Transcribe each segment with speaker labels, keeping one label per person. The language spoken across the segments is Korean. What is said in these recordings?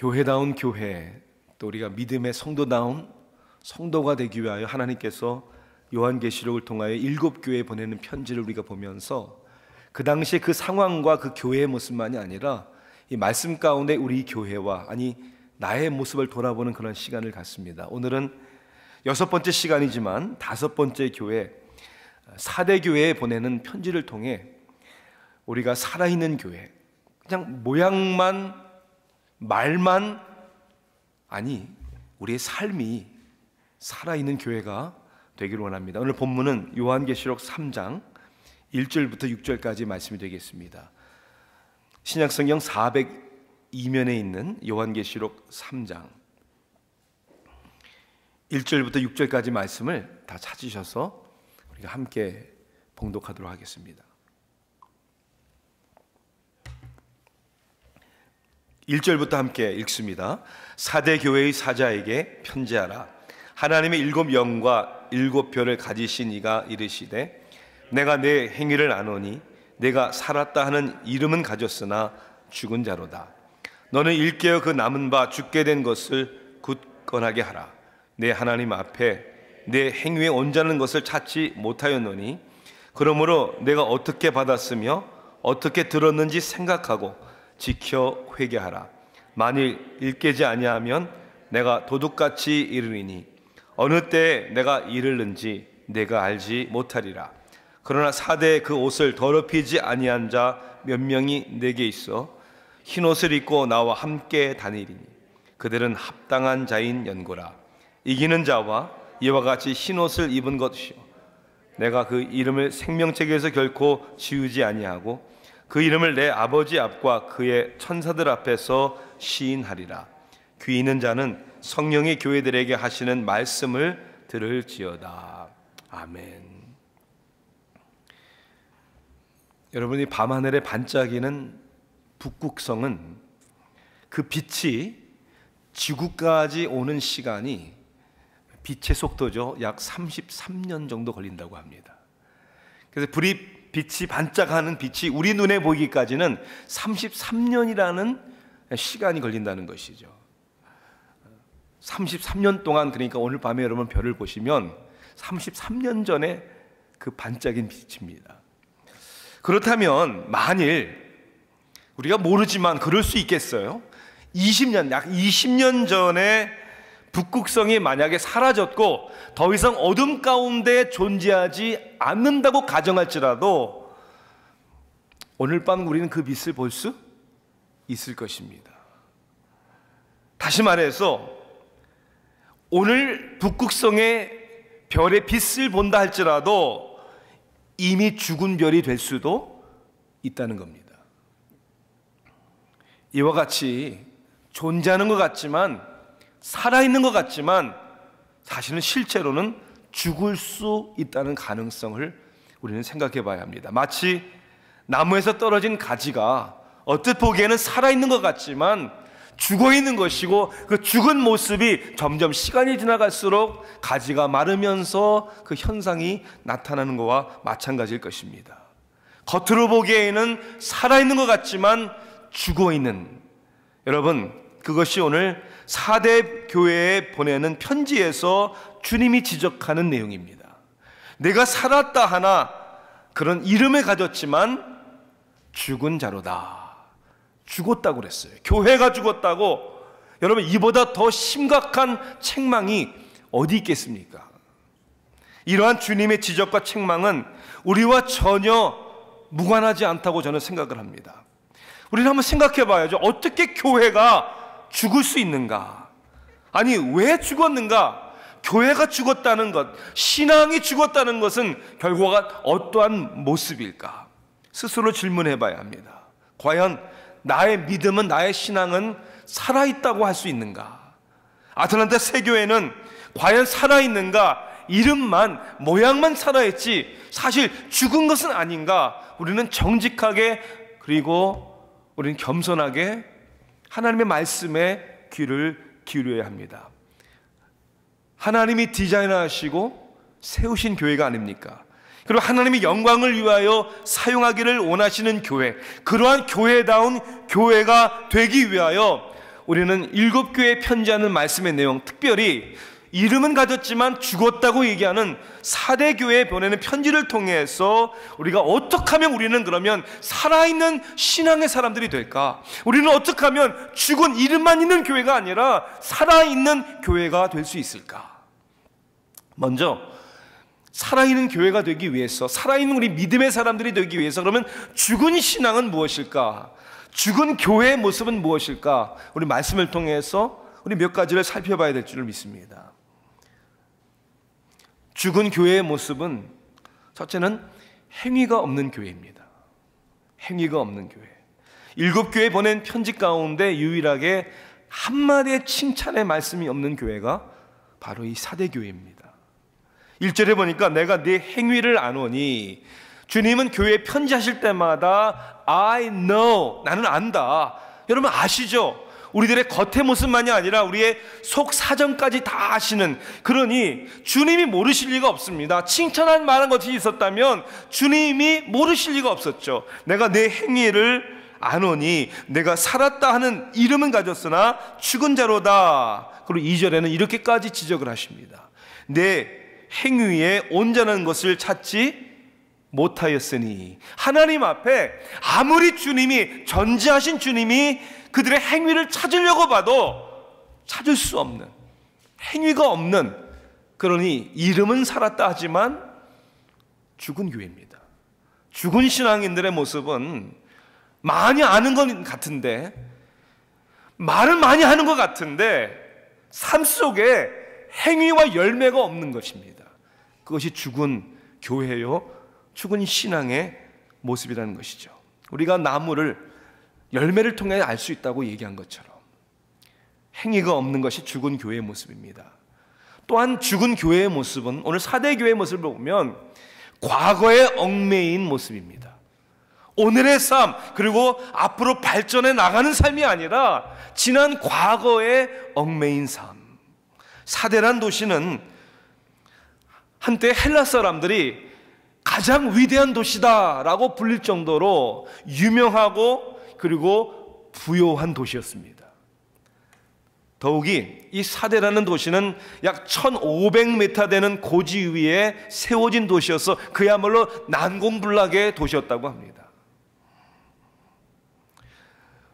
Speaker 1: 교회다운 교회, 또 우리가 믿음의 성도다운 성도가 되기 위하여 하나님께서 요한계시록을 통하여 7교회에 보내는 편지를 우리가 보면서 그 당시에 그 상황과 그 교회의 모습만이 아니라 이 말씀 가운데 우리 교회와, 아니 나의 모습을 돌아보는 그런 시간을 갖습니다. 오늘은 6번째 시간이지만 5번째 교회, 4대 교회에 보내는 편지를 통해 우리가 살아있는 교회, 그냥 모양만 말만, 아니 우리의 삶이 살아있는 교회가 되기를 원합니다. 오늘 본문은 요한계시록 3장 1절부터 6절까지 말씀이 되겠습니다. 신약성경 402면에 있는 요한계시록 3장 1절부터 6절까지 말씀을 다 찾으셔서 우리가 함께 봉독하도록 하겠습니다. 1절부터 함께 읽습니다. 사대 교회의 사자에게 편지하라. 하나님의 7 영과 7 별을 가지신 이가 이르시되, 내가 내 행위를 아노니 내가 살았다 하는 이름은 가졌으나 죽은 자로다. 너는 일깨어 그 남은 바 죽게 된 것을 굳건하게 하라. 내 하나님 앞에 내 행위에 온전한 것을 찾지 못하였노니, 그러므로 내가 어떻게 받았으며 어떻게 들었는지 생각하고 지켜 회개하라. 만일 일깨지 아니하면 내가 도둑같이 이르리니 어느 때에 내가 이르는지 내가 알지 못하리라. 그러나 사대의 그 옷을 더럽히지 아니한 자 몇 명이 내게 있어 흰옷을 입고 나와 함께 다니리니 그들은 합당한 자인 연고라. 이기는 자와 이와 같이 흰옷을 입은 것이요, 내가 그 이름을 생명책에서 결코 지우지 아니하고 그 이름을 내 아버지 앞과 그의 천사들 앞에서 시인하리라. 귀 있는 자는 성령의 교회들에게 하시는 말씀을 들을지어다. 아멘. 여러분이 밤하늘에 반짝이는 북극성은 그 빛이 지구까지 오는 시간이, 빛의 속도죠, 약 33년 정도 걸린다고 합니다. 그래서 빛이 반짝하는 빛이 우리 눈에 보이기까지는 33년이라는 시간이 걸린다는 것이죠. 33년 동안, 그러니까 오늘 밤에 여러분 별을 보시면 33년 전에 그 반짝인 빛입니다. 그렇다면 만일 우리가 모르지만 그럴 수 있겠어요? 약 20년 전에 북극성이 만약에 사라졌고 더 이상 어둠 가운데 존재하지 않는다고 가정할지라도 오늘 밤 우리는 그 빛을 볼 수 있을 것입니다. 다시 말해서 오늘 북극성의 별의 빛을 본다 할지라도 이미 죽은 별이 될 수도 있다는 겁니다. 이와 같이 존재하는 것 같지만, 살아있는 것 같지만 사실은 실제로는 죽을 수 있다는 가능성을 우리는 생각해 봐야 합니다. 마치 나무에서 떨어진 가지가 얼핏 보기에는 살아있는 것 같지만 죽어있는 것이고, 그 죽은 모습이 점점 시간이 지나갈수록 가지가 마르면서 그 현상이 나타나는 것과 마찬가지일 것입니다. 겉으로 보기에는 살아있는 것 같지만 죽어있는, 여러분, 그것이 오늘 4대 교회에 보내는 편지에서 주님이 지적하는 내용입니다. 내가 살았다 하나 그런 이름을 가졌지만 죽은 자로다. 죽었다고 그랬어요. 교회가 죽었다고. 여러분, 이보다 더 심각한 책망이 어디 있겠습니까? 이러한 주님의 지적과 책망은 우리와 전혀 무관하지 않다고 저는 생각을 합니다. 우리는 한번 생각해 봐야죠. 어떻게 교회가 죽을 수 있는가? 아니, 왜 죽었는가? 교회가 죽었다는 것, 신앙이 죽었다는 것은 결과가 어떠한 모습일까? 스스로 질문해 봐야 합니다. 과연 나의 믿음은, 나의 신앙은 살아있다고 할 수 있는가? 아틀란타 세교회는 과연 살아있는가? 이름만, 모양만 살아있지 사실 죽은 것은 아닌가? 우리는 정직하게, 그리고 우리는 겸손하게 하나님의 말씀에 귀를 기울여야 합니다. 하나님이 디자인하시고 세우신 교회가 아닙니까? 그리고 하나님의 영광을 위하여 사용하기를 원하시는 교회, 그러한 교회다운 교회가 되기 위하여 우리는 7교회에 편지하는 말씀의 내용, 특별히 이름은 가졌지만 죽었다고 얘기하는 4대 교회에 보내는 편지를 통해서 우리가 어떻게 하면 우리는 그러면 살아있는 신앙의 사람들이 될까? 우리는 어떻게 하면 죽은 이름만 있는 교회가 아니라 살아있는 교회가 될 수 있을까? 먼저 살아있는 교회가 되기 위해서, 살아있는 우리 믿음의 사람들이 되기 위해서 그러면 죽은 신앙은 무엇일까? 죽은 교회의 모습은 무엇일까? 우리 말씀을 통해서 우리 몇 가지를 살펴봐야 될 줄을 믿습니다. 죽은 교회의 모습은 첫째는 행위가 없는 교회입니다. 행위가 없는 교회. 7교회에 보낸 편지 가운데 유일하게 한마디의 칭찬의 말씀이 없는 교회가 바로 이 4대 교회입니다. 1절에 보니까 내가 네 행위를 아노니, 주님은 교회에 편지하실 때마다 I know, 나는 안다. 여러분 아시죠? 우리들의 겉의 모습만이 아니라 우리의 속 사정까지 다 아시는, 그러니 주님이 모르실 리가 없습니다. 칭찬할 만한 것이 있었다면 주님이 모르실 리가 없었죠. 내가 내 행위를 아노니, 내가 살았다 하는 이름은 가졌으나 죽은 자로다. 그리고 2절에는 이렇게까지 지적을 하십니다. 내 행위에 온전한 것을 찾지 못하였으니, 하나님 앞에 아무리 주님이, 전지하신 주님이 그들의 행위를 찾으려고 봐도 찾을 수 없는, 행위가 없는, 그러니 이름은 살았다 하지만 죽은 교회입니다. 죽은 신앙인들의 모습은 많이 아는 것 같은데, 말은 많이 하는 것 같은데 삶 속에 행위와 열매가 없는 것입니다. 그것이 죽은 교회요, 죽은 신앙의 모습이라는 것이죠. 우리가 나무를 열매를 통해 알 수 있다고 얘기한 것처럼 행위가 없는 것이 죽은 교회의 모습입니다. 또한 죽은 교회의 모습은 오늘 4대 교회의 모습을 보면 과거에 얽매인 모습입니다. 오늘의 삶, 그리고 앞으로 발전해 나가는 삶이 아니라 지난 과거에 얽매인 삶. 4대란 도시는 한때 헬라 사람들이 가장 위대한 도시다라고 불릴 정도로 유명하고 그리고 부요한 도시였습니다. 더욱이 이 4대라는 도시는 약 1500m 되는 고지 위에 세워진 도시여서 그야말로 난공불락의 도시였다고 합니다.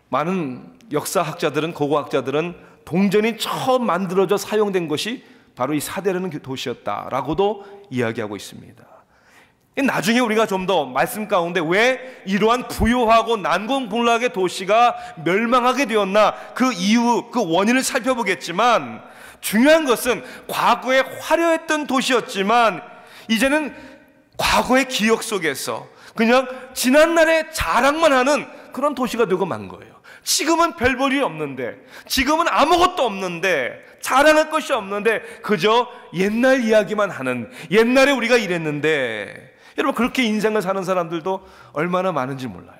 Speaker 1: 많은 역사학자들은, 고고학자들은 동전이 처음 만들어져 사용된 것이 바로 이 4대라는 도시였다라고도 이야기하고 있습니다. 나중에 우리가 좀 더 말씀 가운데 왜 이러한 부요하고 난공불락의 도시가 멸망하게 되었나, 그 이유, 그 원인을 살펴보겠지만, 중요한 것은 과거에 화려했던 도시였지만 이제는 과거의 기억 속에서 그냥 지난날의 자랑만 하는 그런 도시가 되고 만 거예요. 지금은 별 볼 일이 없는데, 지금은 아무것도 없는데, 자랑할 것이 없는데 그저 옛날 이야기만 하는, 옛날에 우리가 이랬는데. 여러분, 그렇게 인생을 사는 사람들도 얼마나 많은지 몰라요.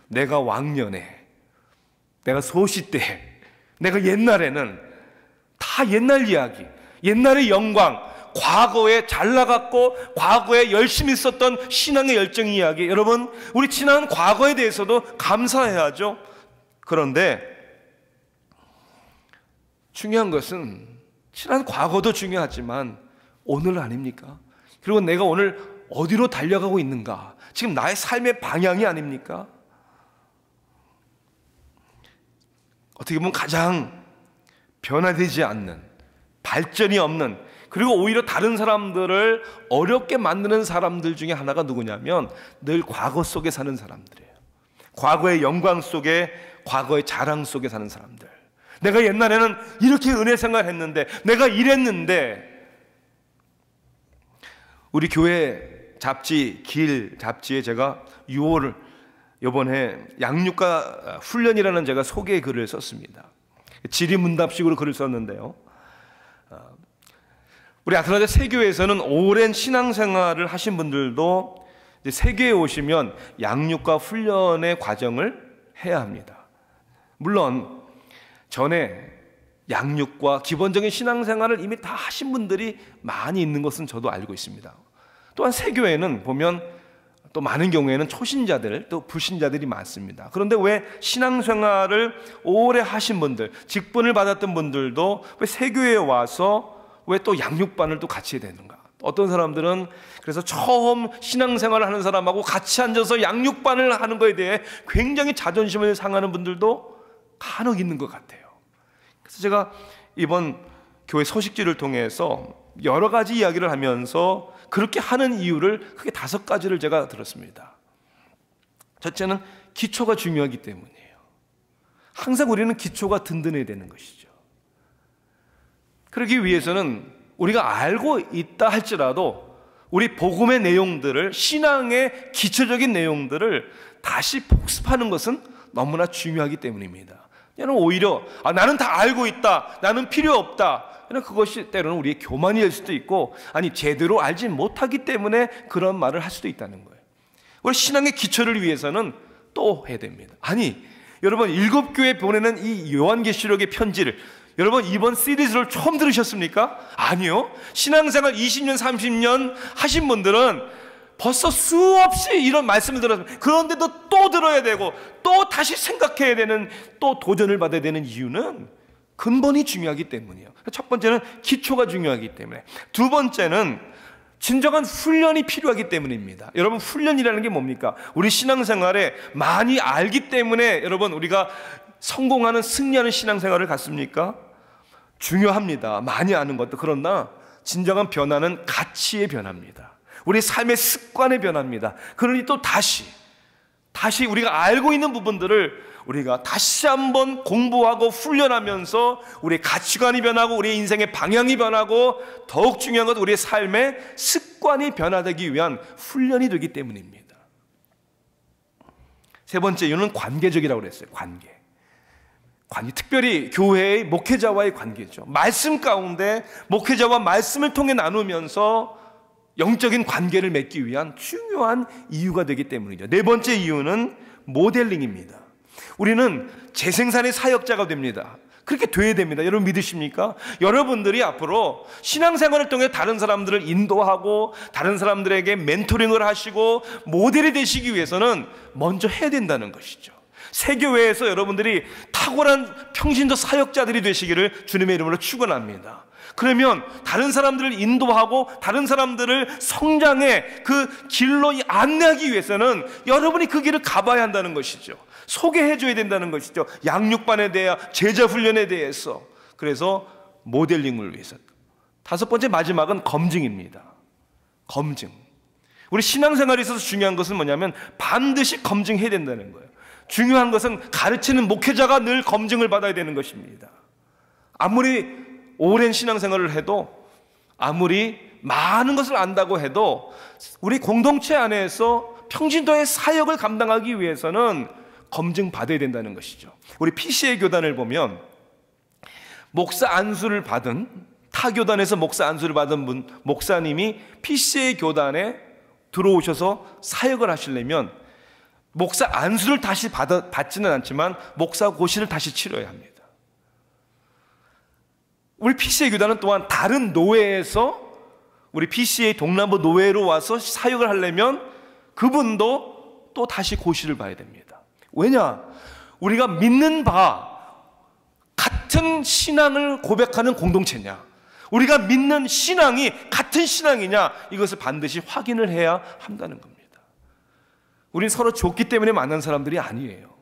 Speaker 1: 내가 왕년에, 내가 소시 때, 내가 옛날에는 다 옛날 이야기, 옛날의 영광, 과거에 잘 나갔고 과거에 열심히 썼던 신앙의 열정 이야기. 여러분, 우리 지난 과거에 대해서도 감사해야죠. 그런데 중요한 것은 지난 과거도 중요하지만 오늘 아닙니까? 그리고 내가 오늘 어디로 달려가고 있는가? 지금 나의 삶의 방향이 아닙니까? 어떻게 보면 가장 변화되지 않는, 발전이 없는, 그리고 오히려 다른 사람들을 어렵게 만드는 사람들 중에 하나가 누구냐면 늘 과거 속에 사는 사람들이에요. 과거의 영광 속에, 과거의 자랑 속에 사는 사람들. 내가 옛날에는 이렇게 은혜 생활했는데, 내가 이랬는데. 우리 교회 잡지, 길 잡지에 제가 6월 이번에 양육과 훈련이라는 제가 소개 글을 썼습니다. 지리문답식으로 글을 썼는데요, 우리 아틀란타 세교회에서는 오랜 신앙생활을 하신 분들도 이제 세교회에 오시면 양육과 훈련의 과정을 해야 합니다. 물론 전에 양육과 기본적인 신앙생활을 이미 다 하신 분들이 많이 있는 것은 저도 알고 있습니다. 또한 세교회는 보면 또 많은 경우에는 초신자들, 또 불신자들이 많습니다. 그런데 왜 신앙생활을 오래 하신 분들, 직분을 받았던 분들도 왜 세교회에 와서 왜 또 양육반을 또 같이 해야 되는가? 어떤 사람들은 그래서 처음 신앙생활을 하는 사람하고 같이 앉아서 양육반을 하는 것에 대해 굉장히 자존심을 상하는 분들도 간혹 있는 것 같아요. 그래서 제가 이번 교회 소식지를 통해서 여러 가지 이야기를 하면서 그렇게 하는 이유를 크게 5가지를 제가 들었습니다. 첫째는 기초가 중요하기 때문이에요. 항상 우리는 기초가 든든해야 되는 것이죠. 그러기 위해서는 우리가 알고 있다 할지라도 우리 복음의 내용들을, 신앙의 기초적인 내용들을 다시 복습하는 것은 너무나 중요하기 때문입니다. 오히려 나는 다 알고 있다, 나는 필요 없다, 그것이 때로는 우리의 교만이 될 수도 있고, 아니 제대로 알지 못하기 때문에 그런 말을 할 수도 있다는 거예요. 우리 신앙의 기초를 위해서는 또 해야 됩니다. 아니 여러분, 7교회 보내는 이 요한계시록의 편지를 여러분 이번 시리즈를 처음 들으셨습니까? 아니요. 신앙생활 20년 30년 하신 분들은 벌써 수없이 이런 말씀을 들었습니다. 그런데도 또 들어야 되고 또 다시 생각해야 되는, 또 도전을 받아야 되는 이유는 근본이 중요하기 때문이에요. 첫 번째는 기초가 중요하기 때문에, 두 번째는 진정한 훈련이 필요하기 때문입니다. 여러분, 훈련이라는 게 뭡니까? 우리 신앙생활에 많이 알기 때문에 여러분 우리가 성공하는, 승리하는 신앙생활을 갖습니까? 중요합니다. 많이 아는 것도. 그러나 진정한 변화는 가치의 변화입니다. 우리 삶의 습관의 변화입니다. 그러니 또 다시 우리가 알고 있는 부분들을 우리가 다시 한번 공부하고 훈련하면서 우리의 가치관이 변하고 우리의 인생의 방향이 변하고, 더욱 중요한 것은 우리의 삶의 습관이 변화되기 위한 훈련이 되기 때문입니다. 세 번째 이유는 관계적이라고 그랬어요. 관계, 특별히 교회의 목회자와의 관계죠. 말씀 가운데 목회자와 말씀을 통해 나누면서 영적인 관계를 맺기 위한 중요한 이유가 되기 때문이죠. 네 번째 이유는 모델링입니다. 우리는 재생산의 사역자가 됩니다. 그렇게 돼야 됩니다. 여러분 믿으십니까? 여러분들이 앞으로 신앙생활을 통해 다른 사람들을 인도하고 다른 사람들에게 멘토링을 하시고 모델이 되시기 위해서는 먼저 해야 된다는 것이죠. 세교회에서 여러분들이 탁월한 평신도 사역자들이 되시기를 주님의 이름으로 축원합니다. 그러면 다른 사람들을 인도하고 다른 사람들을 성장의 그 길로 안내하기 위해서는 여러분이 그 길을 가봐야 한다는 것이죠. 소개해줘야 된다는 것이죠. 양육반에 대해, 제자 훈련에 대해서. 그래서 모델링을 위해서. 5번째, 마지막은 검증입니다. 검증. 우리 신앙생활에 있어서 중요한 것은 뭐냐면 반드시 검증해야 된다는 거예요. 중요한 것은 가르치는 목회자가 늘 검증을 받아야 되는 것입니다. 아무리 오랜 신앙생활을 해도, 아무리 많은 것을 안다고 해도 우리 공동체 안에서 평신도의 사역을 감당하기 위해서는 검증받아야 된다는 것이죠. 우리 PCA 교단을 보면 목사 안수를 받은, 타 교단에서 목사 안수를 받은 목사님이 PCA 교단에 들어오셔서 사역을 하시려면 목사 안수를 다시 받지는 않지만 목사 고시를 다시 치러야 합니다. 우리 PCA 교단은 또한 다른 노회에서 우리 PCA 동남부 노회로 와서 사역을 하려면 그분도 또 다시 고시를 봐야 됩니다. 왜냐? 우리가 믿는 바 같은 신앙을 고백하는 공동체냐, 우리가 믿는 신앙이 같은 신앙이냐, 이것을 반드시 확인을 해야 한다는 겁니다. 우리는 서로 좋기 때문에 만난 사람들이 아니에요.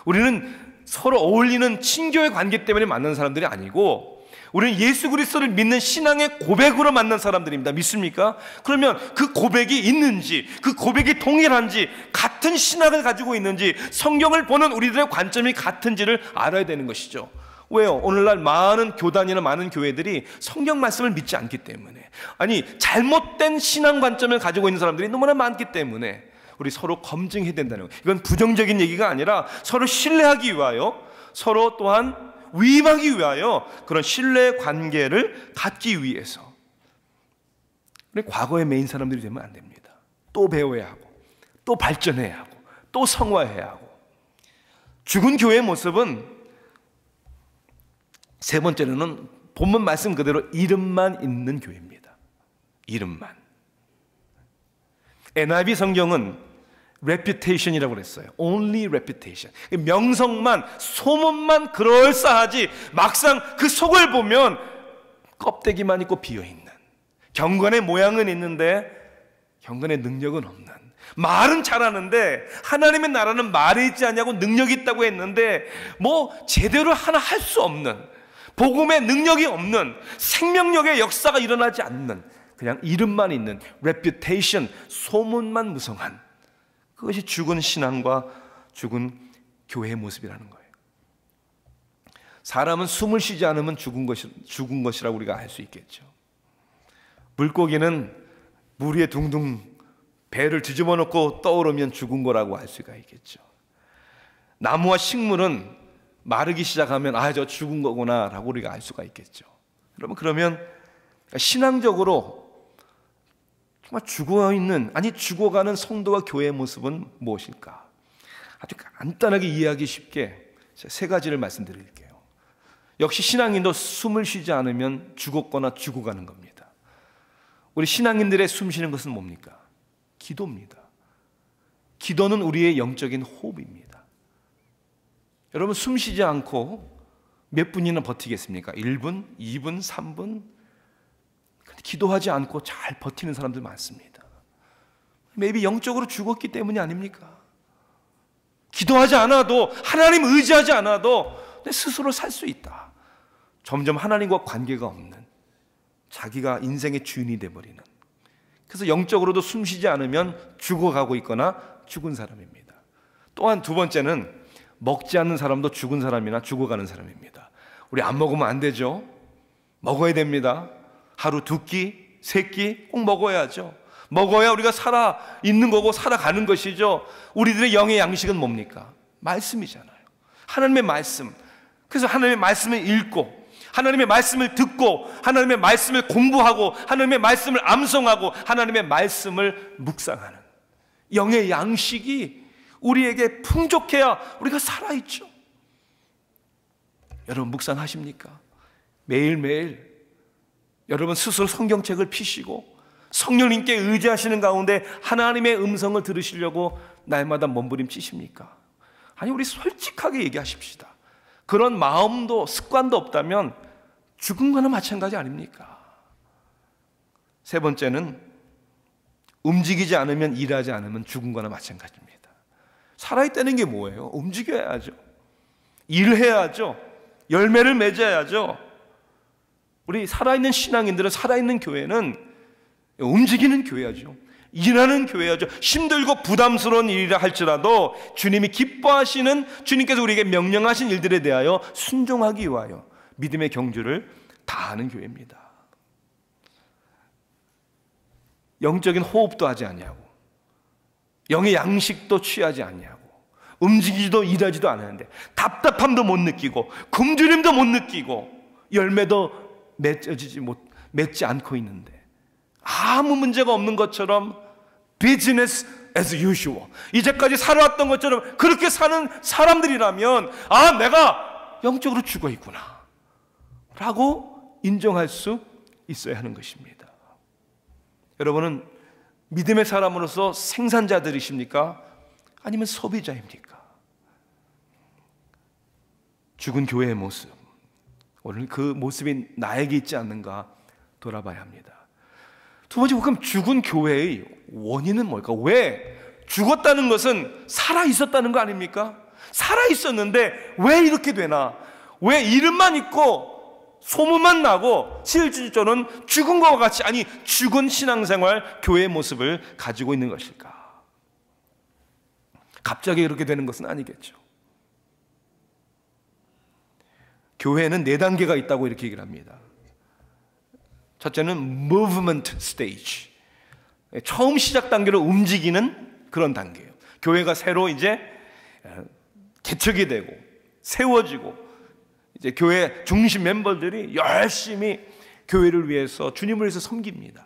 Speaker 1: 우리는 서로 어울리는 친교의 관계 때문에 만난 사람들이 아니고, 우리는 예수 그리스도를 믿는 신앙의 고백으로 만난 사람들입니다. 믿습니까? 그러면 그 고백이 있는지, 그 고백이 동일한지, 같은 신앙을 가지고 있는지, 성경을 보는 우리들의 관점이 같은지를 알아야 되는 것이죠. 왜요? 오늘날 많은 교단이나 많은 교회들이 성경 말씀을 믿지 않기 때문에, 아니 잘못된 신앙 관점을 가지고 있는 사람들이 너무나 많기 때문에 우리 서로 검증해야 된다는 거예요. 이건 부정적인 얘기가 아니라 서로 신뢰하기 위하여, 서로 또한 위임하기 위하여 그런 신뢰 관계를 갖기 위해서. 우리 과거의 메인 사람들이 되면 안 됩니다. 또 배워야 하고, 또 발전해야 하고, 또 성화해야 하고. 죽은 교회의 모습은 세 번째로는 본문 말씀 그대로 이름만 있는 교회입니다. 이름만. NIV 성경은 reputation이라고 그랬어요. Only reputation. 명성만, 소문만 그럴싸하지 막상 그 속을 보면 껍데기만 있고 비어있는, 경건의 모양은 있는데 경건의 능력은 없는, 말은 잘하는데 하나님의 나라는 말에 있지 않냐고 능력이 있다고 했는데 뭐 제대로 하나 할 수 없는, 복음의 능력이 없는, 생명력의 역사가 일어나지 않는, 그냥 이름만 있는 reputation, 소문만 무성한, 그것이 죽은 신앙과 죽은 교회의 모습이라는 거예요. 사람은 숨을 쉬지 않으면 죽은 것이라고 우리가 알 수 있겠죠. 물고기는 물 위에 둥둥 배를 뒤집어 놓고 떠오르면 죽은 거라고 알 수가 있겠죠. 나무와 식물은 마르기 시작하면 저 죽은 거구나 라고 우리가 알 수가 있겠죠. 여러분, 그러면 신앙적으로 정말 죽어있는, 아니 죽어가는 성도와 교회의 모습은 무엇일까? 아주 간단하게 이해하기 쉽게 세 가지를 말씀드릴게요. 역시 신앙인도 숨을 쉬지 않으면 죽었거나 죽어가는 겁니다. 우리 신앙인들의 숨 쉬는 것은 뭡니까? 기도입니다. 기도는 우리의 영적인 호흡입니다. 여러분, 숨 쉬지 않고 몇 분이나 버티겠습니까? 1분, 2분, 3분? 기도하지 않고 잘 버티는 사람들 많습니다. maybe 영적으로 죽었기 때문이 아닙니까? 기도하지 않아도, 하나님 의지하지 않아도 내 스스로 살 수 있다. 점점 하나님과 관계가 없는, 자기가 인생의 주인이 돼버리는, 그래서 영적으로도 숨 쉬지 않으면 죽어가고 있거나 죽은 사람입니다. 또한 두 번째는 먹지 않는 사람도 죽은 사람이나 죽어가는 사람입니다. 우리 안 먹으면 안 되죠. 먹어야 됩니다. 하루 2끼, 3끼 꼭 먹어야죠. 먹어야 우리가 살아 있는 거고 살아가는 것이죠. 우리들의 영의 양식은 뭡니까? 말씀이잖아요. 하나님의 말씀. 그래서 하나님의 말씀을 읽고, 하나님의 말씀을 듣고, 하나님의 말씀을 공부하고, 하나님의 말씀을 암송하고, 하나님의 말씀을 묵상하는 영의 양식이 우리에게 풍족해야 우리가 살아있죠. 여러분, 묵상하십니까? 매일매일 여러분 스스로 성경책을 피시고 성령님께 의지하시는 가운데 하나님의 음성을 들으시려고 날마다 몸부림치십니까? 아니, 우리 솔직하게 얘기하십시다. 그런 마음도 습관도 없다면 죽은 거나 마찬가지 아닙니까? 세 번째는 움직이지 않으면, 일하지 않으면 죽은 거나 마찬가지입니다. 살아있다는 게 뭐예요? 움직여야죠. 일해야죠. 열매를 맺어야죠. 우리 살아있는 신앙인들은, 살아있는 교회는 움직이는 교회야죠. 일하는 교회야죠. 힘들고 부담스러운 일이라 할지라도 주님이 기뻐하시는, 주님께서 우리에게 명령하신 일들에 대하여 순종하기 위하여 믿음의 경주를 다하는 교회입니다. 영적인 호흡도 하지 않냐고, 영의 양식도 취하지 않냐고, 움직이지도 일하지도 않았는데 답답함도 못 느끼고 굶주림도 못 느끼고 열매도 맺지 않고 있는데 아무 문제가 없는 것처럼 business as usual, 이제까지 살아왔던 것처럼 그렇게 사는 사람들이라면 내가 영적으로 죽어 있구나 라고 인정할 수 있어야 하는 것입니다. 여러분은 믿음의 사람으로서 생산자들이십니까? 아니면 소비자입니까? 죽은 교회의 모습, 오늘 그 모습이 나에게 있지 않는가 돌아봐야 합니다. 두 번째, 그럼 죽은 교회의 원인은 뭘까? 왜? 죽었다는 것은 살아있었다는 거 아닙니까? 살아있었는데 왜 이렇게 되나? 왜 이름만 있고 소문만 나고 실질적으로는 죽은 것과 같이, 아니 죽은 신앙생활, 교회의 모습을 가지고 있는 것일까? 갑자기 그렇게 되는 것은 아니겠죠. 교회에는 4단계가 있다고 이렇게 얘기를 합니다. 첫째는 movement stage, 처음 시작 단계로 움직이는 그런 단계예요. 교회가 새로 이제 개척이 되고 세워지고, 이제 교회 중심 멤버들이 열심히 교회를 위해서, 주님을 위해서 섬깁니다.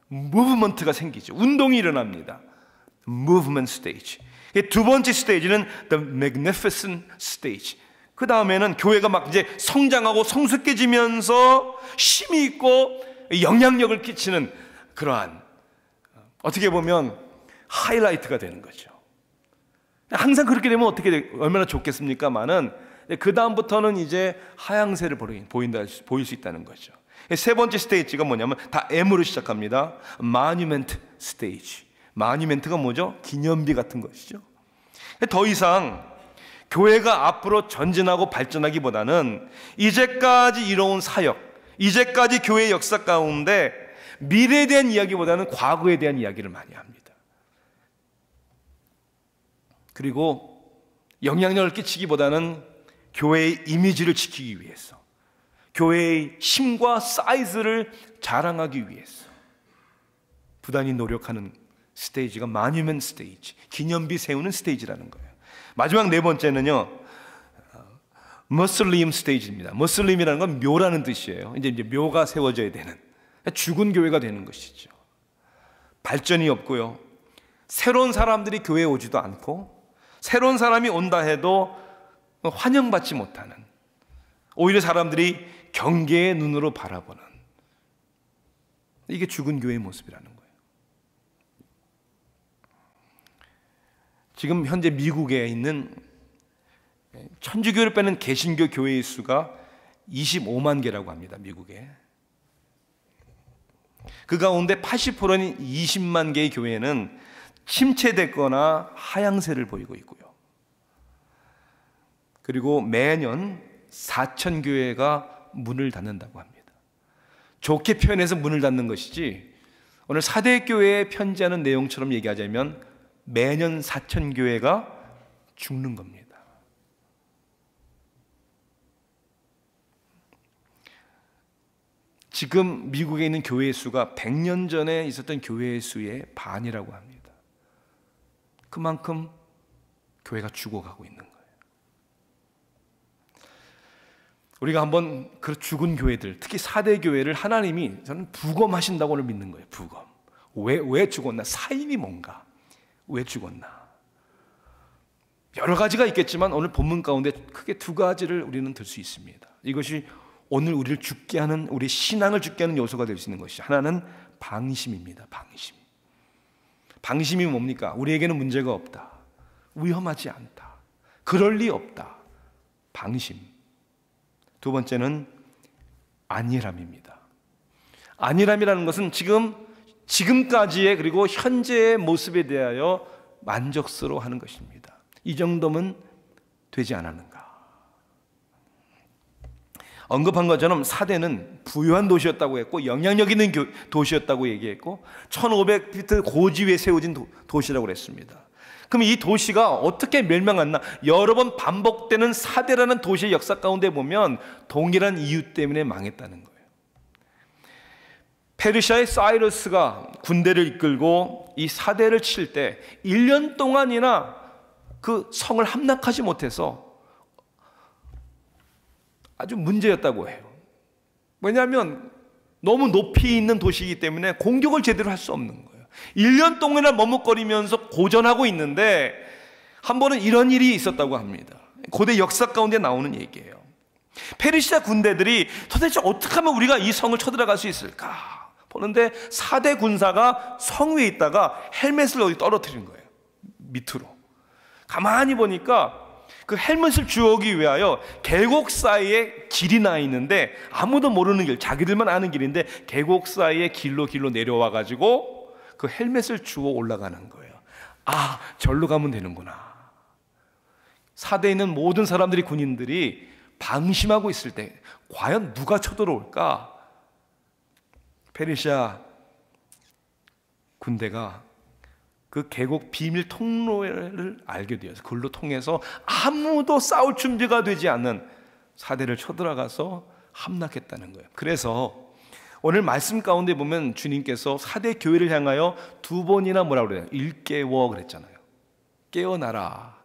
Speaker 1: 무브먼트가 생기죠. 운동이 일어납니다. movement stage. 두 번째 스테이지는 the magnificent stage. 그 다음에는 교회가 막 이제 성장하고 성숙해지면서 힘이 있고 영향력을 끼치는 그러한, 어떻게 보면 하이라이트가 되는 거죠. 항상 그렇게 되면 얼마나 좋겠습니까만은 그 다음부터는 이제 하향세를 보일 수 있다는 거죠. 세 번째 스테이지가 뭐냐면 다 M으로 시작합니다. 마뉴멘트 스테이지. 마뉴멘트가 뭐죠? 기념비 같은 것이죠. 더 이상 교회가 앞으로 전진하고 발전하기보다는 이제까지 이뤄온 사역, 이제까지 교회의 역사 가운데 미래에 대한 이야기보다는 과거에 대한 이야기를 많이 합니다. 그리고 영향력을 끼치기보다는 교회의 이미지를 지키기 위해서, 교회의 힘과 사이즈를 자랑하기 위해서 부단히 노력하는 스테이지가 마뉴먼트 스테이지, 기념비 세우는 스테이지라는 거예요. 마지막 네 번째는요, 머슬림 스테이지입니다. 머슬림이라는 건 묘라는 뜻이에요. 이제 묘가 세워져야 되는, 죽은 교회가 되는 것이죠. 발전이 없고요, 새로운 사람들이 교회에 오지도 않고, 새로운 사람이 온다 해도 환영받지 못하는, 오히려 사람들이 경계의 눈으로 바라보는, 이게 죽은 교회의 모습이라는 거예요. 지금 현재 미국에 있는 천주교를 빼는 개신교 교회의 수가 25만 개라고 합니다. 미국에. 그 가운데 80%인 20만 개의 교회는 침체됐거나 하향세를 보이고 있고요. 그리고 매년 4천 교회가 문을 닫는다고 합니다. 좋게 표현해서 문을 닫는 것이지, 오늘 사대교회에 편지하는 내용처럼 얘기하자면 매년 4천 교회가 죽는 겁니다. 지금 미국에 있는 교회의 수가 100년 전에 있었던 교회의 수의 반이라고 합니다. 그만큼 교회가 죽어가고 있는 거예요. 우리가 한번 그 죽은 교회들, 특히 4대 교회를 하나님이 저는 부검하신다고 오늘 믿는 거예요. 부검. 왜 죽었나? 사인이 뭔가? 왜 죽었나? 여러 가지가 있겠지만 오늘 본문 가운데 크게 두 가지를 우리는 들 수 있습니다. 이것이 오늘 우리를 죽게 하는, 우리 신앙을 죽게 하는 요소가 될 수 있는 것이, 하나는 방심입니다. 방심. 방심이 뭡니까? 우리에게는 문제가 없다, 위험하지 않다, 그럴 리 없다. 방심. 두 번째는 안일함입니다. 안일함이라는 것은 지금까지의, 그리고 현재의 모습에 대하여 만족스러워하는 것입니다. 이 정도면 되지 않았는가? 언급한 것처럼 사대는 부유한 도시였다고 했고, 영향력 있는 도시였다고 얘기했고, 1500피트 고지 위에 세워진 도시라고 했습니다. 그럼 이 도시가 어떻게 멸망했나? 여러 번 반복되는 사대라는 도시의 역사 가운데 보면 동일한 이유 때문에 망했다는 거예요. 페르시아의 사이러스가 군대를 이끌고 이 사대를 칠 때 1년 동안이나 그 성을 함락하지 못해서 아주 문제였다고 해요. 왜냐하면 너무 높이 있는 도시이기 때문에 공격을 제대로 할 수 없는 거예요. 1년 동안이나 머뭇거리면서 고전하고 있는데 한 번은 이런 일이 있었다고 합니다. 고대 역사 가운데 나오는 얘기예요. 페르시아 군대들이 도대체 어떻게 하면 우리가 이 성을 쳐들어갈 수 있을까 보는데, 4대 군사가 성 위에 있다가 헬멧을 어디 떨어뜨린 거예요. 밑으로. 가만히 보니까 그 헬멧을 주우기 위하여 계곡 사이에 길이 나 있는데, 아무도 모르는 길, 자기들만 아는 길인데 계곡 사이에 길로 내려와 가지고 그 헬멧을 주워 올라가는 거예요. 아, 절로 가면 되는구나. 4대에 있는 모든 사람들이, 군인들이 방심하고 있을 때 과연 누가 쳐들어올까? 페르시아 군대가 그 계곡 비밀 통로를 알게 되어서 그걸로 통해서 아무도 싸울 준비가 되지 않는 4대를 쳐들어가서 함락했다는 거예요. 그래서 오늘 말씀 가운데 보면 주님께서 4대 교회를 향하여 두 번이나 뭐라고 그래요? 일깨워 그랬잖아요. 깨어나라.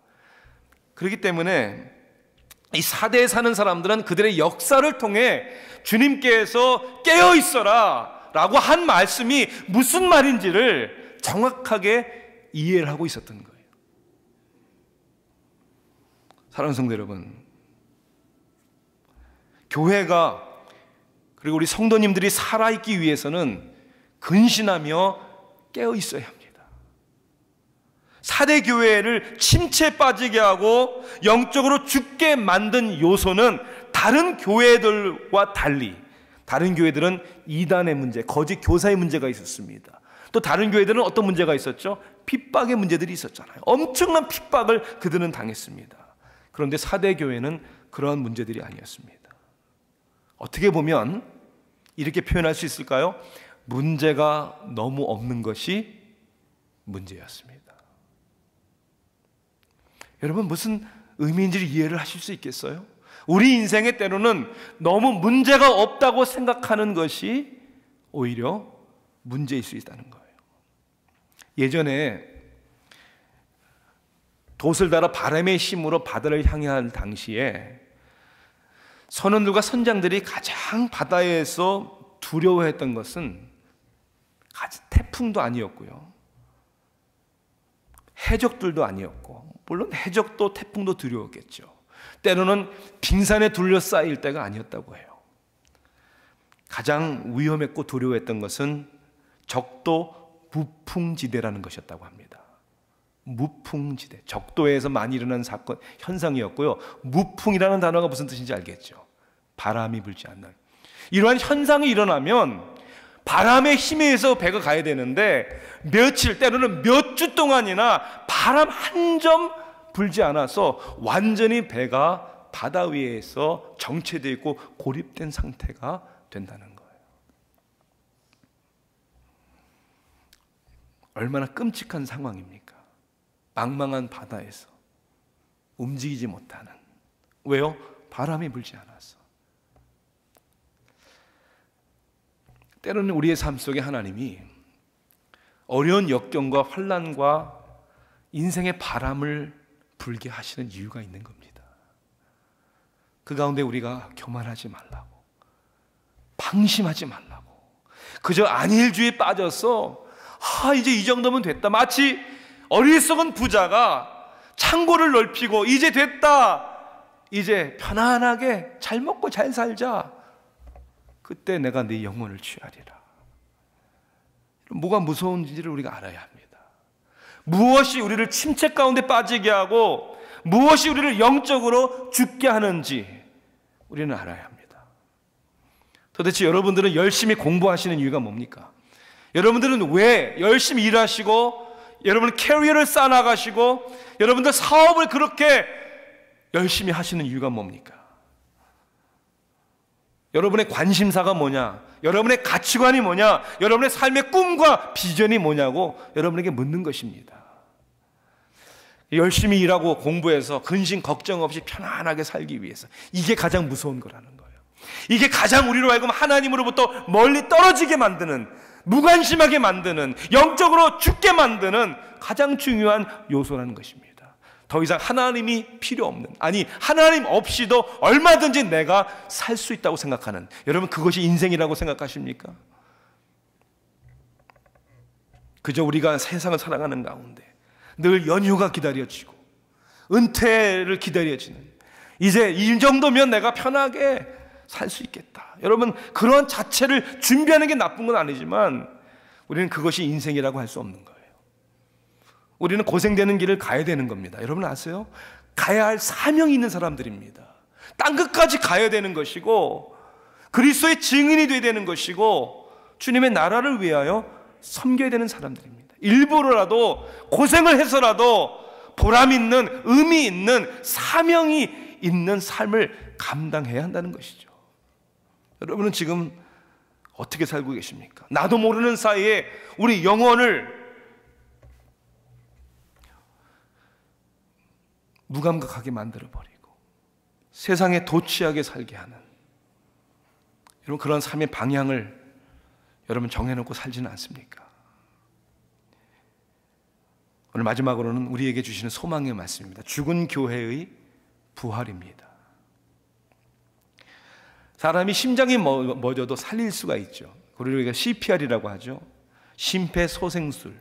Speaker 1: 그렇기 때문에 이 4대에 사는 사람들은 그들의 역사를 통해 주님께서 깨어 있어라 라고 한 말씀이 무슨 말인지를 정확하게 이해를 하고 있었던 거예요. 사랑하는 성도 여러분, 교회가, 그리고 우리 성도님들이 살아있기 위해서는 근신하며 깨어 있어야 합니다. 사대 교회를 침체에 빠지게 하고 영적으로 죽게 만든 요소는 다른 교회들과 달리 다른 교회들은 이단의 문제, 거짓 교사의 문제가 있었습니다. 또 다른 교회들은 어떤 문제가 있었죠? 핍박의 문제들이 있었잖아요. 엄청난 핍박을 그들은 당했습니다. 그런데 사대 교회는 그러한 문제들이 아니었습니다. 어떻게 보면 이렇게 표현할 수 있을까요? 문제가 너무 없는 것이 문제였습니다. 여러분, 무슨 의미인지를 이해를 하실 수 있겠어요? 우리 인생의 때로는 너무 문제가 없다고 생각하는 것이 오히려 문제일 수 있다는 거예요. 예전에 돛을 달아 바람의 힘으로 바다를 향할 당시에 선원들과 선장들이 가장 바다에서 두려워했던 것은 태풍도 아니었고요, 해적들도 아니었고, 물론 해적도 태풍도 두려웠겠죠. 때로는 빙산에 둘러싸일 때가 아니었다고 해요. 가장 위험했고 두려워했던 것은 적도 무풍지대라는 것이었다고 합니다. 무풍지대, 적도에서 많이 일어나는 사건, 현상이었고요. 무풍이라는 단어가 무슨 뜻인지 알겠죠? 바람이 불지 않는. 이러한 현상이 일어나면 바람의 힘에 의해서 배가 가야 되는데 며칠, 때로는 몇 주 동안이나 바람 한 점 불지 않아서 완전히 배가 바다 위에서 정체되어 있고 고립된 상태가 된다는 거예요. 얼마나 끔찍한 상황입니까? 망망한 바다에서 움직이지 못하는. 왜요? 바람이 불지 않아서. 때로는 우리의 삶 속에 하나님이 어려운 역경과 환난과 인생의 바람을 불게 하시는 이유가 있는 겁니다. 그 가운데 우리가 교만하지 말라고, 방심하지 말라고, 그저 안일주의에 빠져서 이제 이 정도면 됐다, 마치 어리석은 부자가 창고를 넓히고 이제 됐다, 이제 편안하게 잘 먹고 잘 살자, 그때 내가 네 영혼을 취하리라. 뭐가 무서운지를 우리가 알아야 합니다. 무엇이 우리를 침체 가운데 빠지게 하고 무엇이 우리를 영적으로 죽게 하는지 우리는 알아야 합니다. 도대체 여러분들은 열심히 공부하시는 이유가 뭡니까? 여러분들은 왜 열심히 일하시고 여러분은 캐리어를 쌓아나가시고 여러분들 사업을 그렇게 열심히 하시는 이유가 뭡니까? 여러분의 관심사가 뭐냐? 여러분의 가치관이 뭐냐? 여러분의 삶의 꿈과 비전이 뭐냐고 여러분에게 묻는 것입니다. 열심히 일하고 공부해서 근심 걱정 없이 편안하게 살기 위해서, 이게 가장 무서운 거라는 거예요. 이게 가장 우리로 하여금 하나님으로부터 멀리 떨어지게 만드는, 무관심하게 만드는, 영적으로 죽게 만드는 가장 중요한 요소라는 것입니다. 더 이상 하나님이 필요 없는, 아니 하나님 없이도 얼마든지 내가 살 수 있다고 생각하는, 여러분 그것이 인생이라고 생각하십니까? 그저 우리가 세상을 살아가는 가운데 늘 연휴가 기다려지고 은퇴를 기다려지는, 이제 이 정도면 내가 편하게 살 수 있겠다, 여러분 그런 자체를 준비하는 게 나쁜 건 아니지만 우리는 그것이 인생이라고 할 수 없는 거예요. 우리는 고생되는 길을 가야 되는 겁니다. 여러분 아세요? 가야 할 사명이 있는 사람들입니다. 땅끝까지 가야 되는 것이고 그리스도의 증인이 되어야 되는 것이고 주님의 나라를 위하여 섬겨야 되는 사람들입니다. 일부러라도 고생을 해서라도 보람 있는, 의미 있는, 사명이 있는 삶을 감당해야 한다는 것이죠. 여러분은 지금 어떻게 살고 계십니까? 나도 모르는 사이에 우리 영혼을 무감각하게 만들어버리고 세상에 도취하게 살게 하는, 여러분 그런 삶의 방향을 여러분 정해놓고 살지는 않습니까? 오늘 마지막으로는 우리에게 주시는 소망의 말씀입니다. 죽은 교회의 부활입니다. 사람이 심장이 멎어도 살릴 수가 있죠. 우리가 CPR이라고 하죠. 심폐소생술.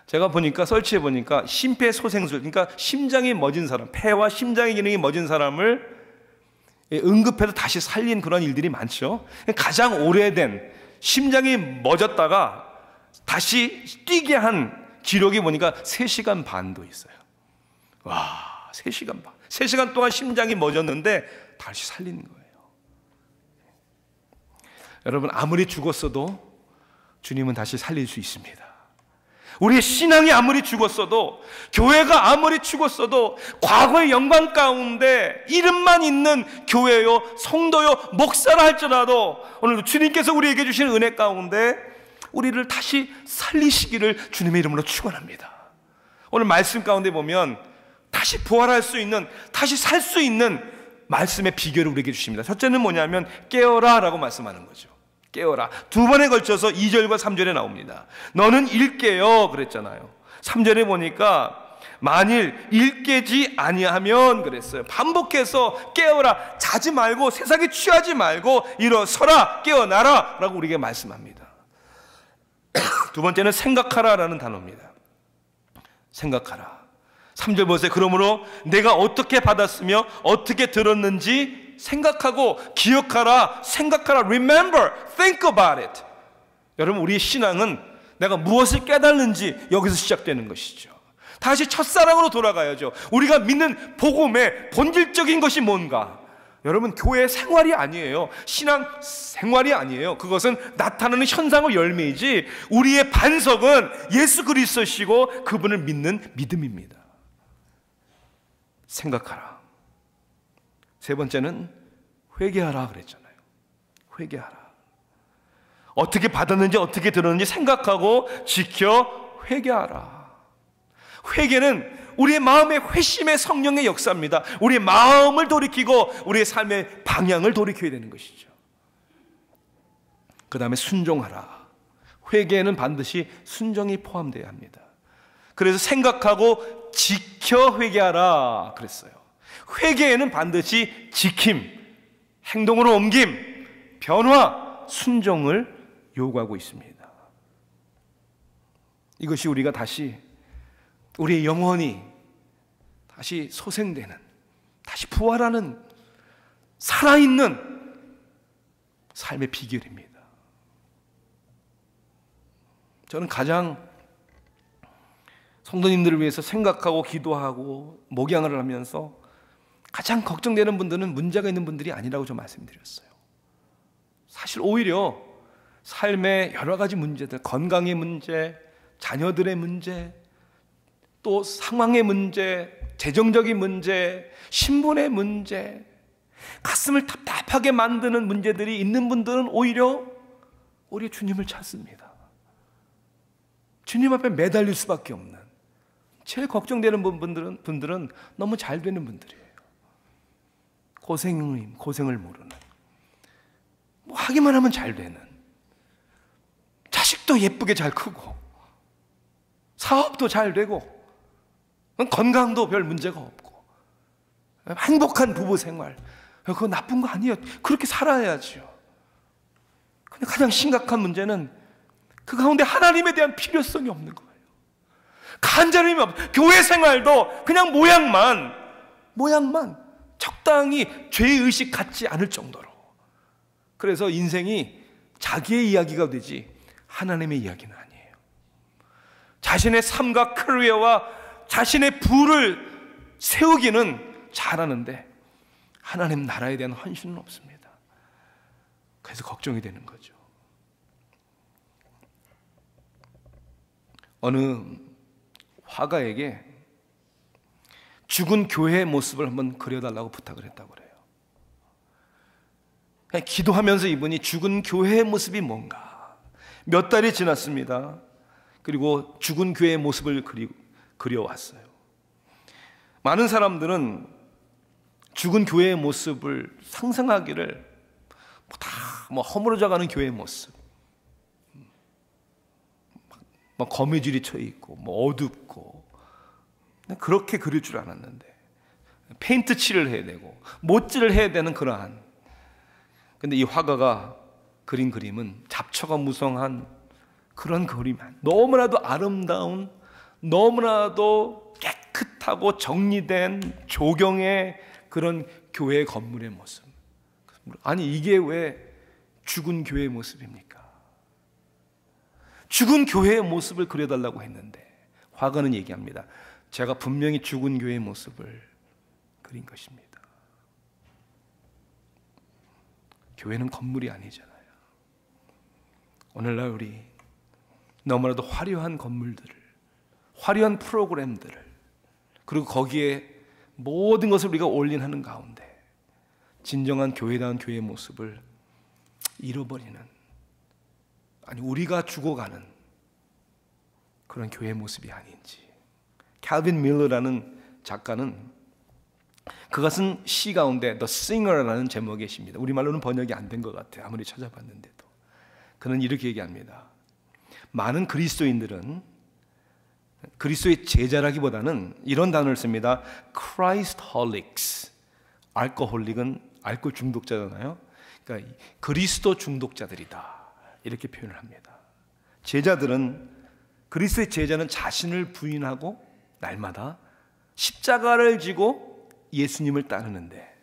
Speaker 1: 제가 보니까 설치해 보니까 심폐소생술, 그러니까 심장이 멎은 사람, 폐와 심장의 기능이 멎은 사람을 응급해서 다시 살린 그런 일들이 많죠. 가장 오래된, 심장이 멎었다가 다시 뛰게 한 기록이 보니까 3시간 반도 있어요. 와, 3시간 반. 3시간 동안 심장이 멎었는데 다시 살리는 거예요. 여러분, 아무리 죽었어도 주님은 다시 살릴 수 있습니다. 우리의 신앙이 아무리 죽었어도, 교회가 아무리 죽었어도, 과거의 영광 가운데 이름만 있는 교회요, 성도요, 목사라 할지라도 오늘도 주님께서 우리에게 주시는 은혜 가운데 우리를 다시 살리시기를 주님의 이름으로 축원합니다. 오늘 말씀 가운데 보면 다시 부활할 수 있는, 다시 살 수 있는 말씀의 비결을 우리에게 주십니다. 첫째는 뭐냐면 깨어라 라고 말씀하는 거죠. 깨어라. 2번에 걸쳐서 2절과 3절에 나옵니다. 너는 일깨어 그랬잖아요. 3절에 보니까 만일 일깨지 아니하면 그랬어요. 반복해서 깨어라, 자지 말고 세상에 취하지 말고 일어서라, 깨어나라 라고 우리에게 말씀합니다. 두 번째는 생각하라 라는 단어입니다. 생각하라. 3절 보세요. 그러므로 내가 어떻게 받았으며 어떻게 들었는지 생각하고 기억하라, 생각하라. Remember, think about it. 여러분, 우리의 신앙은 내가 무엇을 깨달는지 여기서 시작되는 것이죠. 다시 첫사랑으로 돌아가야죠. 우리가 믿는 복음의 본질적인 것이 뭔가? 여러분, 교회 생활이 아니에요. 신앙 생활이 아니에요. 그것은 나타나는 현상의 열매이지 우리의 반석은 예수 그리스도시고 그분을 믿는 믿음입니다. 생각하라. 세 번째는 회개하라 그랬잖아요. 회개하라. 어떻게 받았는지 어떻게 들었는지 생각하고 지켜 회개하라. 회개는 우리의 마음의 회심의 성령의 역사입니다. 우리의 마음을 돌이키고 우리의 삶의 방향을 돌이켜야 되는 것이죠. 그 다음에 순종하라. 회개에는 반드시 순종이 포함되어야 합니다. 그래서 생각하고 지켜 회개하라 그랬어요. 회개에는 반드시 지킴, 행동으로 옮김, 변화, 순종을 요구하고 있습니다. 이것이 우리가 다시 우리의 영혼이 다시 소생되는, 다시 부활하는, 살아있는 삶의 비결입니다. 저는 가장 성도님들을 위해서 생각하고 기도하고 목양을 하면서 가장 걱정되는 분들은 문제가 있는 분들이 아니라고 좀 말씀드렸어요. 사실 오히려 삶의 여러 가지 문제들, 건강의 문제, 자녀들의 문제, 또 상황의 문제, 재정적인 문제, 신분의 문제, 가슴을 답답하게 만드는 문제들이 있는 분들은 오히려 주님을 찾습니다. 주님 앞에 매달릴 수밖에 없는, 제일 걱정되는 분들은 너무 잘 되는 분들이에요. 고생을 모르는, 뭐 하기만 하면 잘 되는, 자식도 예쁘게 잘 크고 사업도 잘 되고 건강도 별 문제가 없고 행복한 부부 생활, 그거 나쁜 거 아니에요. 그렇게 살아야죠. 근데 가장 심각한 문제는 그 가운데 하나님에 대한 필요성이 없는 거예요. 간절함이 없어요. 교회 생활도 그냥 모양만 적당히 죄의식 갖지 않을 정도로. 그래서 인생이 자기의 이야기가 되지 하나님의 이야기는 아니에요. 자신의 삶과 커리어와 자신의 부를 세우기는 잘하는데 하나님 나라에 대한 헌신은 없습니다. 그래서 걱정이 되는 거죠. 어느 화가에게 죽은 교회의 모습을 한번 그려달라고 부탁을 했다고 그래요. 기도하면서 이분이 죽은 교회의 모습이 뭔가, 몇 달이 지났습니다. 그리고 죽은 교회의 모습을 그려왔어요. 많은 사람들은 죽은 교회의 모습을 상상하기를 허물어져가는 교회의 모습, 거미줄이 쳐 있고 어둡고, 그렇게 그릴 줄 알았는데 페인트 칠을 해야 되고 못질을 해야 되는 그러한, 근데 이 화가가 그린 그림은 잡초가 무성한 그런 그림, 너무나도 아름다운, 너무나도 깨끗하고 정리된 조경의 그런 교회 건물의 모습. 아니, 이게 왜 죽은 교회의 모습입니까? 죽은 교회의 모습을 그려달라고 했는데 화가는 얘기합니다. 제가 분명히 죽은 교회의 모습을 그린 것입니다. 교회는 건물이 아니잖아요. 오늘날 우리 너무나도 화려한 건물들을, 화려한 프로그램들을, 그리고 거기에 모든 것을 우리가 올인하는 가운데 진정한 교회다운 교회의 모습을 잃어버리는, 아니 우리가 죽어가는 그런 교회의 모습이 아닌지. 칼빈 밀러라는 작가는 그가 쓴 시 가운데 The Singer라는 제목의 시입니다. 우리말로는 번역이 안 된 것 같아요. 아무리 찾아봤는데도. 그는 이렇게 얘기합니다. 많은 그리스도인들은 그리스도의 제자라기보다는 이런 단어를 씁니다. Christholics. 알코홀릭은 알코올 중독자잖아요. 그러니까 그리스도 중독자들이다, 이렇게 표현을 합니다. 제자들은, 그리스도의 제자는 자신을 부인하고 날마다 십자가를 지고 예수님을 따르는데,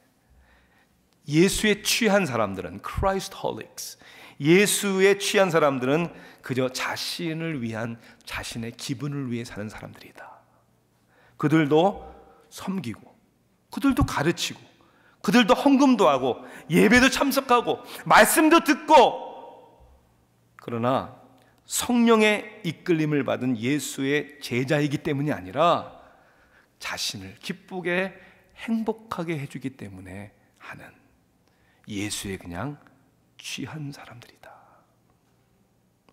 Speaker 1: 예수에 취한 사람들은 Christholics, 예수에 취한 사람들은 그저 자신을 위한, 자신의 기분을 위해 사는 사람들이다. 그들도 섬기고, 그들도 가르치고, 그들도 헌금도 하고, 예배도 참석하고, 말씀도 듣고, 그러나 성령의 이끌림을 받은 예수의 제자이기 때문이 아니라 자신을 기쁘게 행복하게 해주기 때문에 하는, 예수에 그냥 취한 사람들이다.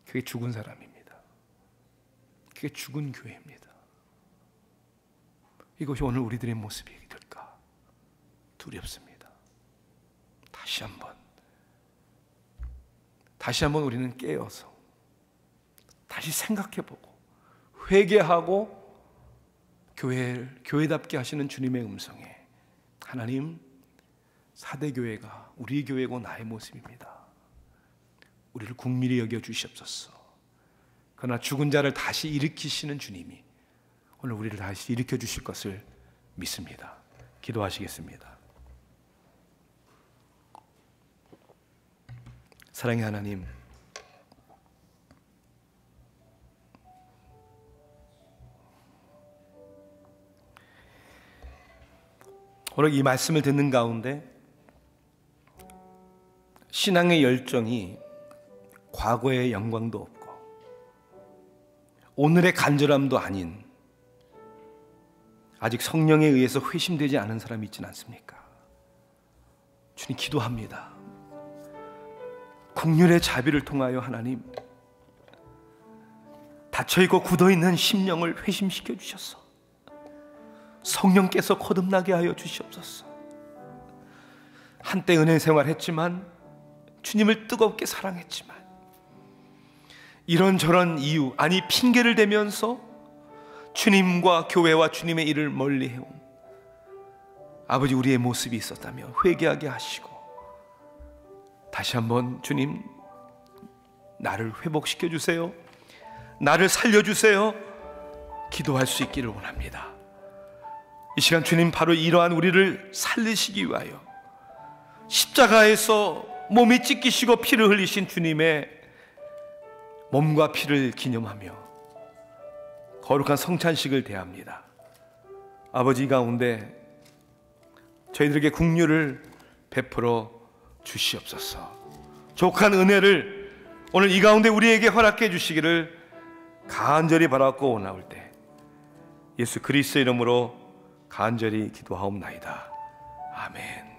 Speaker 1: 그게 죽은 사람입니다. 그게 죽은 교회입니다. 이것이 오늘 우리들의 모습이 될까 두렵습니다. 다시 한번 우리는 깨어서 다시 생각해보고 회개하고 교회답게 하시는 주님의 음성에, 하나님, 사대교회가 우리 교회고 나의 모습입니다. 우리를 국민이 여겨 주시옵소서. 그러나 죽은 자를 다시 일으키시는 주님이 오늘 우리를 다시 일으켜 주실 것을 믿습니다. 기도하시겠습니다. 사랑의 하나님, 오늘 이 말씀을 듣는 가운데 신앙의 열정이 과거의 영광도 없고 오늘의 간절함도 아닌, 아직 성령에 의해서 회심되지 않은 사람이 있지는 않습니까? 주님, 기도합니다. 긍휼의 자비를 통하여 하나님, 닫혀있고 굳어있는 심령을 회심시켜 주셔서 성령께서 거듭나게 하여 주시옵소서. 한때 은혜 생활했지만, 주님을 뜨겁게 사랑했지만, 이런저런 이유, 아니 핑계를 대면서 주님과 교회와 주님의 일을 멀리해온 아버지, 우리의 모습이 있었다면 회개하게 하시고, 다시 한번 주님, 나를 회복시켜 주세요, 나를 살려주세요, 기도할 수 있기를 원합니다. 이 시간 주님, 바로 이러한 우리를 살리시기 위하여 십자가에서 몸이 찢기시고 피를 흘리신 주님의 몸과 피를 기념하며 거룩한 성찬식을 대합니다. 아버지 가운데 저희들에게 긍휼을 베풀어 주시옵소서. 족한 은혜를 오늘 이 가운데 우리에게 허락해 주시기를 간절히 바라고 원하올 때 예수 그리스도의 이름으로 간절히 기도하옵나이다. 아멘.